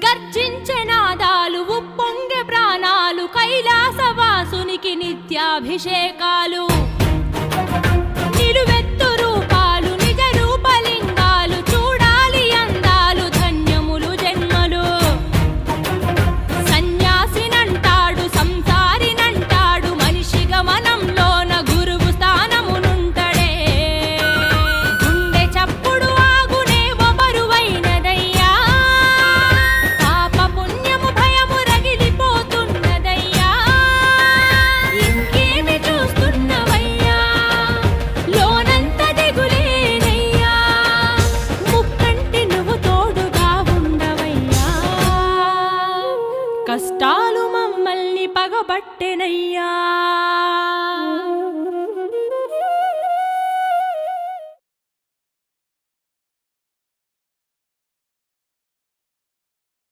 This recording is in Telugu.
గర్జించే నాదాలు ఉప్పొంగె ప్రాణాలు కైలాసవాసునికి నిత్యాభిషేకాలు నిలువెత్తు రూపాలు నిజ రూపలింగాలు చూడాలి అందాలు ధన్యములు జన్మలు సన్యాసినంటాడు సంసారినంటాడు మనిషి గమనంలోన గురువు స్థానమునుంటడే గుండె చప్పుడు ఆగునే బరువైనదయ్యా పాప పుణ్యము భయము రగిలిపోతున్నదయ్యా ఇంకేమి చూస్తున్నవయ్యా లోనంత దిగులేనయ్యా ముక్కంటి నువ్వు తోడుగా ఉండవయ్యా కష్టాలు మమ్మల్ని పగబట్టెనయ్యా